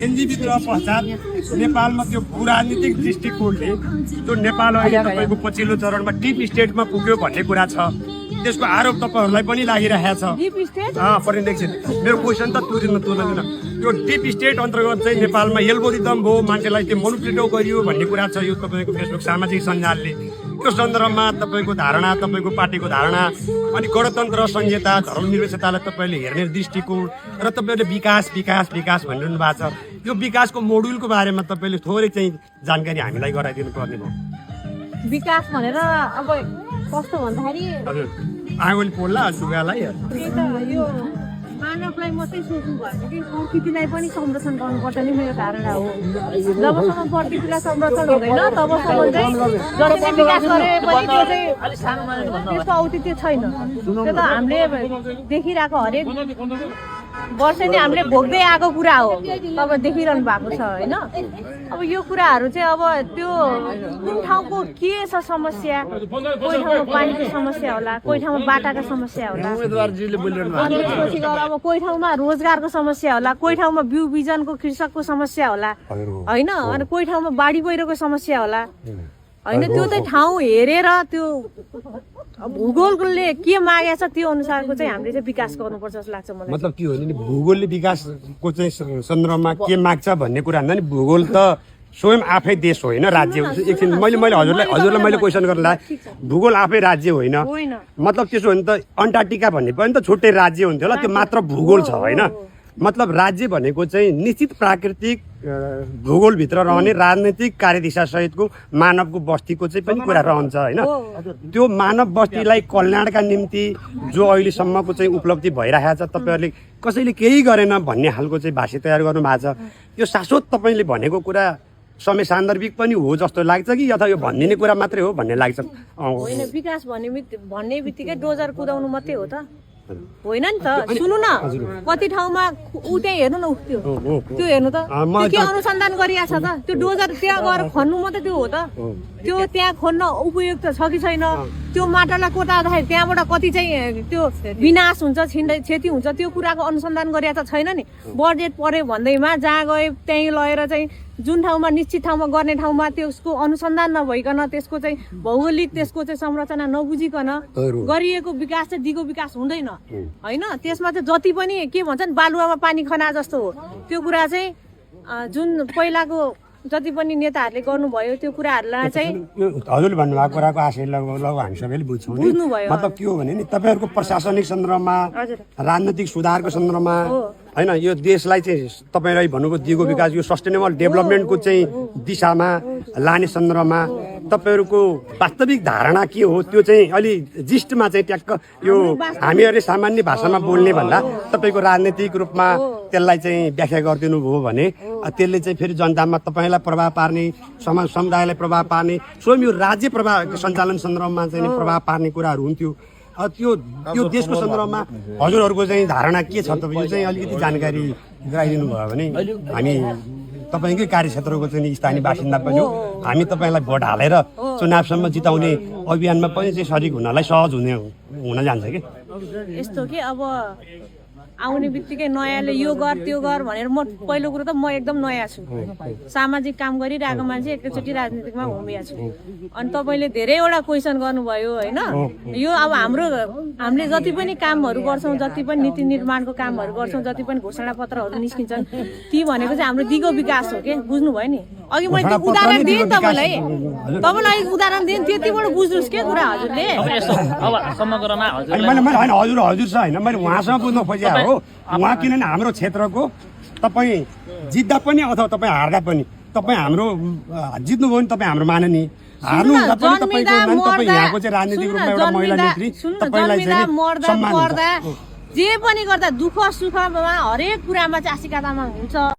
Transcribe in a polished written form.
NGP पश्चात नेपालमा त्यो भूराजनीतिक दृष्टिकोणले त्यो नेपाल अहिले तपाईँको पछिल्लो चरणमा डिप स्टेटमा पुग्यो भन्ने कुरा छ। त्यसको आरोप तपाईँहरूलाई पनि लागिरहेको छ। परिणक्षित मेरो क्वेसन त तुर्दैन त्यो डिप स्टेट अन्तर्गत चाहिँ नेपालमा एल्गोरिदम भयो, मान्छेलाई त्यो मोनिपुलेट गरियो भन्ने कुरा छ। यो तपाईँको फेसबुक सामाजिक सञ्जालले त्यो सन्दर्भमा तपाईँको धारणा, तपाईँको पार्टीको धारणा अनि गणतन्त्र संहिता धर्मनिरपेक्षतालाई तपाईँले हेर्ने दृष्टिकोण र तपाईँले विकास विकास विकास भनिरहनु भएको छ। यो विकासको मोड्युलको बारेमा तपाईँले थोरै चाहिँ जानकारी हामीलाई गराइदिनु पर्ने भयो। विकास भनेर अब कस्तो भन्दाखेरि हजुर आगोले पोल्ला सुगालाई यो मानवलाई मात्रै सोच्नु भएन कि प्रकृतिलाई पनि संरक्षण गर्नुपर्छ नि मेरो धारणा हो। जबसम्म प्रकृतिलाई संरक्षण हुँदैन तबसम्म चाहिँ जति नै विकास गरे पनि त्यो चाहिँ त्यसको औचित्य छैन। त्यो त हामीले देखिरहेको हरेक वर्ष नै हामीले भोग्दै आएको कुरा हो। अब देखिरहनु भएको छ होइन। अब यो कुराहरू चाहिँ अब त्यो कुन ठाउँको के छ समस्या, कोही ठाउँमा पानीको समस्या होला, कोही ठाउँमा बाटाको समस्या होला, अब कोही ठाउँमा रोजगारको समस्या होला, कोही ठाउँमा बिउ बिजनको कृषकको समस्या होला होइन, अनि कोही ठाउँमा बाढी पहिरोको समस्या होला होइन। त्यो चाहिँ ठाउँ हेरेर त्यो भूगोलले के मागेको छ त्यो अनुसारको चाहिँ हामीले चाहिँ विकास गर्नुपर्छ जस्तो लाग्छ मलाई। मतलब के हो नि भूगोलले विकासको चाहिँ सन्दर्भमा के माग्छ भन्ने कुरा भन्दा नि भूगोल त स्वयं आफै देश होइन, राज्य हो। एकछिन मैले हजुरलाई मैले क्वेसन गर्दा भूगोल आफै राज्य होइन। मतलब त्यसो भने त अन्टार्कटिका भन्ने पनि त छुट्टै राज्य हुन्थ्यो होला, त्यो मात्र भूगोल छ होइन। मतलब राज्य भनेको चाहिँ निश्चित प्राकृतिक भूगोलभित्र रहने राजनैतिक कार्यदिशा सहितको मानवको बस्तीको चाहिँ पनि कुरा रहन्छ होइन। त्यो मानव बस्तीलाई कल्याणका निम्ति जो अहिलेसम्मको चाहिँ उपलब्धि भइरहेको छ, तपाईँहरूले कसैले केही गरेन भन्ने खालको चाहिँ भाष्य तयार गर्नु भएको छ। यो शाश्वत तपाईँले भनेको कुरा समय सान्दर्भिक पनि हो जस्तो लाग्छ कि अथवा यो भनिदिने कुरा मात्रै हो भन्ने लाग्छ? होइन, विकास भन्ने बित्तिकै डोजर कुदाउनु मात्रै हो त होइन नि त। सुन्नु न, कति ठाउँमा ऊ त्यहाँ हेर्नु न, त्यो हेर्नु त के अनुसन्धान गरिरहेको छ त। त्यो डोजर त्यहाँ गएर खन्नु मात्रै त्यो हो त। त्यो त्यहाँ खन्न उपयुक्त छ कि छैन, त्यो माटालाई कोटाउँदाखेरि त्यहाँबाट कति चाहिँ त्यो विनाश हुन्छ, क्षति हुन्छ, त्यो कुराको अनुसन्धान गरिरहेको छैन नि। बजेट पर्यो भन्दैमा जहाँ गए त्यहीँ लगेर चाहिँ जुन ठाउँमा निश्चित ठाउँमा गर्ने ठाउँमा त्यसको अनुसन्धान नभइकन, त्यसको चाहिँ भौगोलिक त्यसको चाहिँ संरचना नबुझिकन गरिएको विकास चाहिँ दिगो विकास हुँदैन होइन। त्यसमा चाहिँ जति पनि के भन्छन् बालुवामा पानी खना जस्तो हो। त्यो कुरा चाहिँ जुन पहिलाको जति पनि नेताहरूले गर्नुभयो त्यो कुराहरूलाई चाहिँ हजुरले भन्नुभएको कुराको आशय हामी सबैले बुझ्छौँ। मतलब के हो भने नि तपाईँहरूको प्रशासनिक सन्दर्भमा, राजनैतिक सुधारको सन्दर्भमा होइन, यो देशलाई चाहिँ तपाईँलाई भन्नुको दिगो विकास, यो सस्टेनेबल डेभलपमेन्टको चाहिँ दिशामा लाने सन्दर्भमा तपाईँहरूको वास्तविक धारणा के हो त्यो चाहिँ अलि जिस्टमा चाहिँ ट्याक्क यो हामीहरूले सामान्य भाषामा बोल्ने भन्दा तपाईँको राजनैतिक रूपमा त्यसलाई चाहिँ व्याख्या गरिदिनु भयो भने त्यसले चाहिँ फेरि जनतामा तपाईँलाई प्रभाव पार्ने, समाज समुदायलाई प्रभाव पार्ने, स्वयं यो राज्य प्रभाव सञ्चालन सन्दर्भमा चाहिँ प्रभाव पार्ने कुराहरू हुन्थ्यो। त्यो देशको सन्दर्भमा हजुरहरूको चाहिँ धारणा के छ? तपाईँ यो चाहिँ अलिकति जानकारी गराइदिनु भयो भने हामी तपाईँकै कार्यक्षेत्रको चाहिँ स्थानीय बासिन्दा पनि हो, हामी तपाईँलाई भोट हालेर चुनावसम्म जिताउने अभियानमा पनि चाहिँ सजिक हुनलाई सहज हुन जान्छ कि यस्तो कि अब आउने बित्तिकै नयाँले यो गर त्यो गर भनेर म पहिलो कुरो त म एकदम नयाँ छु, सामाजिक काम गरिरहेको मान्छे, एकैचोटि राजनीतिकमा घुमिएको छु। अनि तपाईँले धेरैवटा क्वेसन गर्नुभयो होइन। यो अब हामीले जति पनि कामहरू गर्छौँ, जति पनि नीति निर्माणको कामहरू गर्छौँ, जति पनि घोषणा पत्रहरू निस्किन्छन्, ती भनेको चाहिँ हाम्रो दिगो विकास हो कि बुझ्नुभयो नि। अघि मैले त्यो उदाहरण दिएँ तपाईँलाई उदाहरण दिएँ, त्यतिबाट बुझ्नुहोस् के कुरा हजुरले। हजुर छ होइन, मैले उहाँसँग बुझ्न खोजेँ हो। उहाँ किनभने हाम्रो क्षेत्रको तपाईँ जित्दा पनि अथवा तपाईँ हार्दा पनि तपाईँ हाम्रो जित्नुभयो भने तपाईँ हाम्रो माननीय, हार्नुहुन्छ पनि तपाईँ यहाँको चाहिँ राजनीतिक रूपमा एउटा महिला नेत्री, तपाईँलाई चाहिँ सम्मान जे पनि गर्दा दुःख सुखमा हरेक कुरामा चाहिँ आशिका तामाङ हुन्छ।